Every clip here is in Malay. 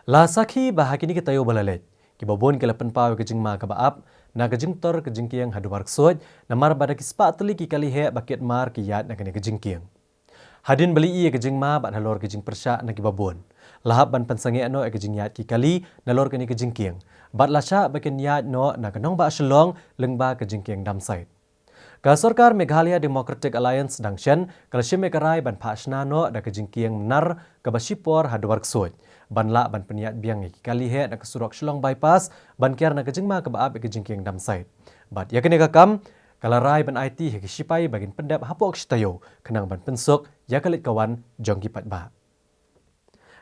La sakhi bahakini ke tayo balalet. Kibabon ke lapan pawe ke jing ma ke baap, na ke jing tor ke jing kiang hadu wark soj, na mar bada ki spak teli ki kali he baket mar ki yad na kene ke jing kiang. Hadin beli iya ke jing ma bat halor ke jing persyak na kibabon. Lahap ban pensange ano ke jing yad ki kali na lor kene ke jing kiang. Bat lasya baken yad no na kenong ba asyalong lengba ke jing kiang dam side. Ka Sarkar Meghalaya Democratic Alliance dangsian kalashim ekarai ban phashna no da kejingkiang nar ka basipor hadwar ksoj ban la ban peniat biang ki kali he na kasurok shlong bypass ban kiar na kejingma ka baap kejingkiang dam side bat yakene ka kam kalarai ban IT he sipai bagin pendap hapok shtayo kenang ban pensok yakalit kawan jongki patba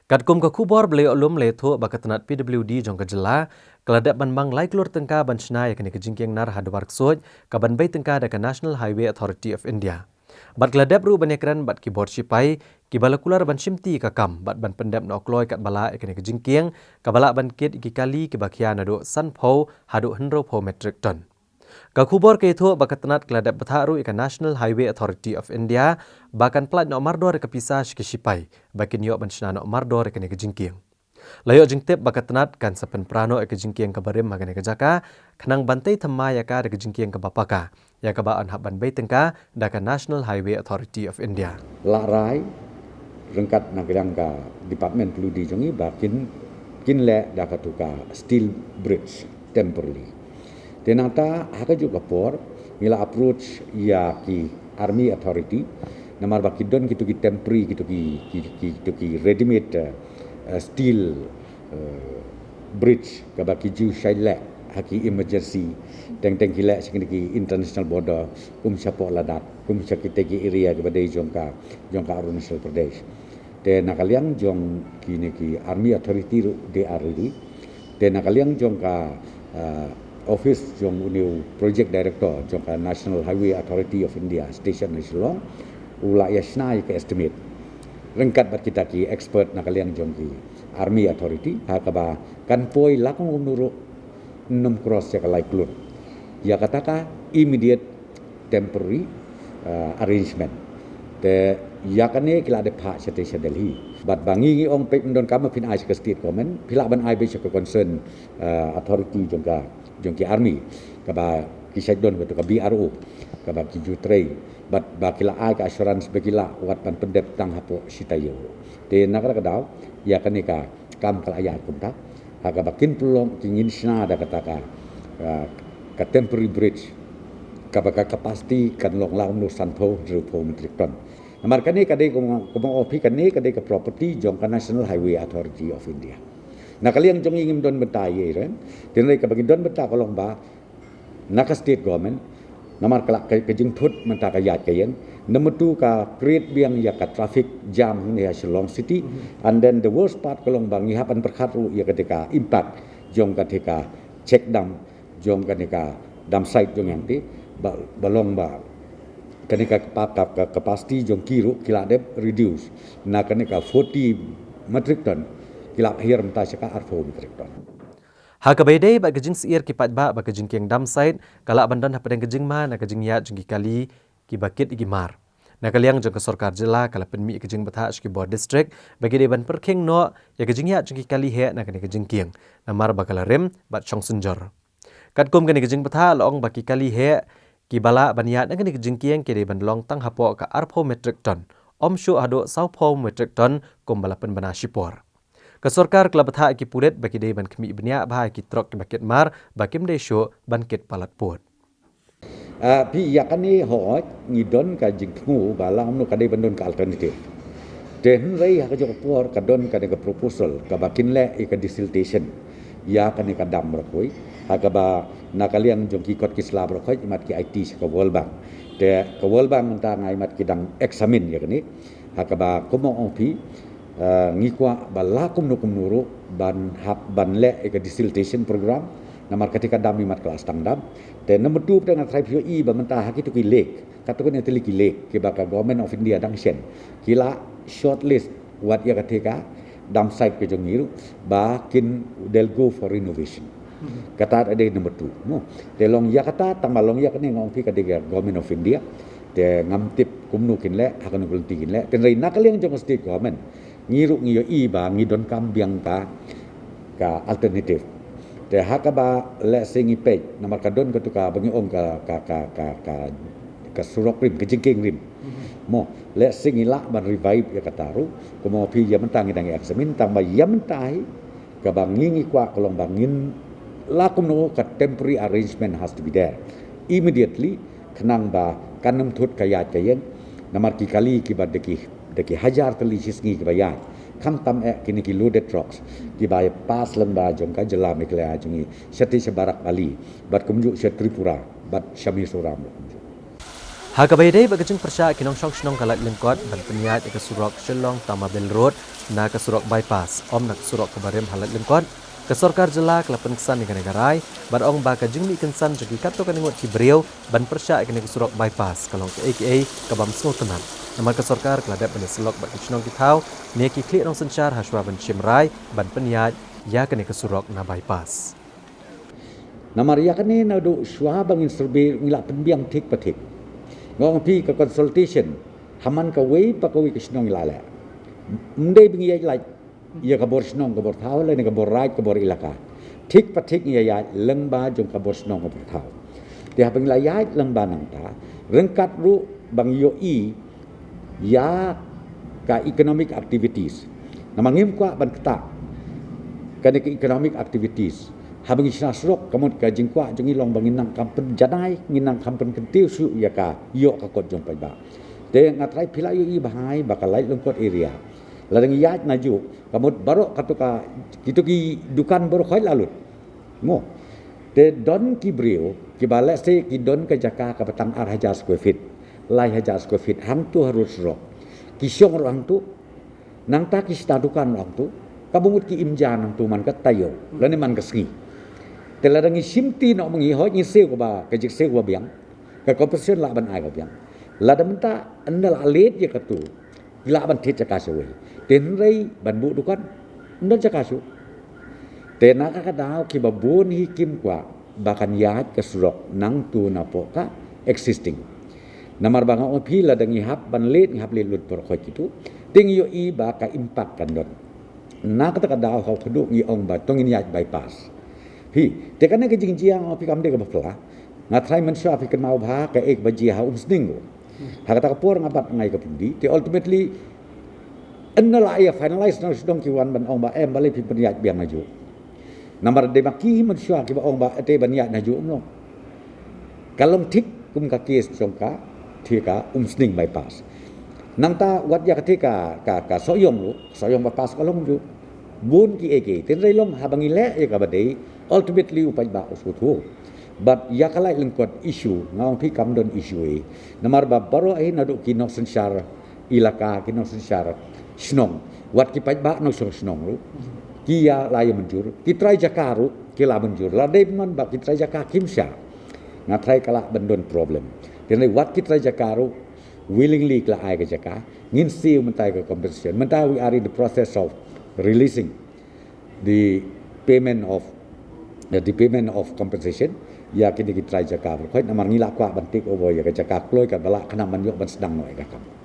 Katkum ka kubor beli ulum le thu bakatanat PWD jong ka jela kaladat ban mang lai klur tengka ban snai kene ke jingkiang nar hadwar ksoj ka ban bay tengka da ka National Highway Authority of India. Bat kaladat ru ban ekran bat keyboard sipai ki balakular ban simti ka kam bat ban pendap no kloy kat bala kene ke jingkiang ka bala ban kit ki kali ki bakhian ado san pho hadu 100 metric ton. Kakubor ke itu bakatanat keladat betharu ikan National Highway Authority of India bahkan plat nok mardor ke pisah ke sipai bakin yok benchna nok mardor ke jingkiang. Layo jingtip bakatanat kan sapen prano ke jingkiang ke barim magane ke jaka kenang bantai thema ya ka ke jingkiang ke bapaka ya ka ba an haban bay tengka dakan National Highway Authority of India. La rai rengkat nagrang ka Department Peludi jongi bakin kinle dakatuka steel bridge temporarily. Tenata haka juga por mila approach ya ki Army Authority namar baki don gitu ki temporary gitu ki ready made steel bridge ka baki ju shaila haki emergency teng kila sekini ki international border kum sapo ladat kum sakite ki area ke badai jongka Arunachal Pradesh te nakaliang jong kini ki Army Authority de aridi te nakaliang jongka Office jong uniu project director jong National Highway Authority of India station di Shillong ula yasnai ke estimate rengkat bat kita ki expert nakaliang jong ki Army Authority hakaba kan poi lakong unuru num cross ya kalai klur ya kataka immediate temporary arrangement te ya kane kila de pa station Delhi bat bangi ong pek ndon kama pin ai ke state government pila ban ai be ke concern authority jong ki army kaba ki saidon betu ka BRO kaba ki jutrei bat bakila ai ka assurance bagila wat pan pendep tang hapo sitayo te nakara kadaw ya kanika kam kala ayat kunta haga bakin pulong kingin sna da kataka ka temporary bridge kaba ka capacity kan long laung no sanpo rupo metric ton namar kane kade ko opi kane kade ka property jong ka National Highway Authority of India nakaliang jong ingim don betaye ren tinai ka bagi don beta kolong ba naka state government namar kala ke jing thut menta ka yat kayen number 2 ka create biang ya ka traffic jam ni Shillong city and then the worst part kolong bang ihapan perkhatu ya ketika impact jong ketika check dam jong ketika dam site jong yang ti balong ba ketika capacity jong kiru kila de reduce na kenika 40 metric ton kila akhir menta saka arfo metric ton Hakabede ba kejing siir ki patba ba kejing kiang dam side kala bandan hapadang kejing ma na kejing yat jeng ki kali ki bakit ki mar. Na kaliang jeng ke Sarkar jela kala penmi kejing batha ki board district bagi deban perking no ya kejing yat jeng ki kali he na kene kejing kiang. Na mar ba kala rem bat chong sunjor. Katkum kene kejing batha loong ba ki kali he ki bala ban yat na kene kejing kiang ki deban long tang hapo ka arpo metric ton. Om shu ado saupo metric ton kum bala pen bana shipor. Ka Sarkar kala batha ki puret bagi de ban khmi bnya ba ki trok ki baket mar bakim de sho ban ket palat pot pi yakani ho ngidon ka jingku balam no kade bandon ka alternative den rei ha ka jok por ka don ka de proposal ka bakin le ka desiltation ya kani ka dam rokoi ha ka ba nakalian jong ki kot ki slab rokoi mat ki IT ka World Bank te ka World Bank ta ngai mat ki dang examine ya kani ha ka ba komo opi ngikwa balakum nukum nuru ban hab ban le ka desiltation program namar ketika dam mat kelas tang dam dan nomor 2 dengan tribal e ba mentah haki tu ki lake katakan yang teli ki lake ke baka government of India dang sen kila shortlist wat ya ketika dam site ke jongiru ba kin del go for renovation kata ada nomor 2 no de long ya kata tamalong ya kene ngong pi ketika government of India de ngamtip kumnu kin le akan ulti kin le ten rei nakal yang jong state government ngiru ngiyo i ba ngidon kambiang ka ka alternatif te hakaba le singi pej namar kadon ka tuka bangi ong ka surok rim ke jingking rim mo le singi la ban revive ya kataru ko pi ya mentang idang eksamin tang ba ya mentai ka bangingi kwa kolong bangin lakum no ka temporary arrangement has to be there immediately kenang ba kanum thut kaya kayen namar ki kali ki deki hajar tali sisngi ki bayat kam tam kini ki loaded trucks ki bay pas lamba jong ka jela mikla jongi seti sebarak bali bat kumju se Tripura bat Syami Suram Hakabayday bagajing persya kinong shnong kalat lengkot ban penyat ke surok Shillong Tamabel Road na ke surok bypass om nak surok kabarem halat lengkot ke Sorkar Jela kelapan kesan dengan negarai ban ong ba kajing mi kensan jogi kato kaningot ki beriau ban persya ke surok bypass kalong ke AKA kabam small tenan Namar ke Sorkar keladap ban selok bat kisnong kitau ne ki klik nong sencar haswa ban Chimrai ban penyat ya ke surok na bypass namar ya kane na do shwa bangin survey ngila penbiang tik patik ngong pi ka consultation haman ka wei pa ka wi kisnong ilala mndai bingi ya like ya ka bor snong ka bor thau le ne ka bor right ka bor ilaka tik patik ya leng ba jong ka bor snong ka bor thau ti ha bang la ya leng ba nang ta rengkat ru bang yo i ya ka economic activities namangim kwa ban kata ka economic activities habang isna srok kamot ka jingkwa jongi long banginang kampen janai nginang kampen kentiu su ya ka yo ka kot jong pai ba te ngatrai phila yo i bahai bakalai lengkot area ladang yat naju kamot baro katuka kituki dukan baro khoi lalut mo te don ki brio ki bala se ki don ka jaka ka petang ar 1000 square feet lai 1000 square feet hang tu harus rok ki syong orang tu nang ta ki stadukan orang tu kabungut ki imja nang tu man ka tayo lani man ka ski teladang simti nok mengi hoi ni seu ba ka jik seu ba biang ka competition la ban ai ba biang la dam ta andal alet ye ka tu la ban thit ka se we ten rei ban bu dukan ndon ka su ten na ka dau ki ba bun hi kim kwa bakan yat ka surok nang tu na po ka existing namar banga on pi la dang hap ban let hap le lut por khoi kitu ting yo i ba ka impact kan dot na ka dau ha phudu ngi ong ba tongin yat bypass hi te kan ke jing jiang pi kam de ka bafla ngatrai mansha pi kan mau bha ka ek baji ha umsning ha ka ta por ngapat ngai ka pudi te ultimately annala ya finalize na sidong ki wan ban ong ba em bale pi penyat biang maju namar de maki mansha ki ba ong ba te banyat na ju no kalong tik kum ka kes jongka thika umsning bypass nang ta wat ya ka soyong bypass kalong ju bun ki eke ten rei long habangi le ya ka badei ultimately upai ba usutu but ya kalai lengkot issue ngau pi kam don issue e namar ba baro ai na do ki no sensyar ilaka ki no sensyar snong wat ki pai ba no snong ru ki ya lai menjur ki trai jakaru ki la menjur la dei man ba ki trai jakar kimsha ngatrai kala bendon problem ten rei wat ki trai jakaru willingly kla ai ka jaka ngin siu mentai ka compensation mentai we are in the process of releasing the payment of compensation ya kini kita try jaka khoi namar ngila kwa bantik over ya jaka kloi ka bala kana man yo ban sedang noi ka kam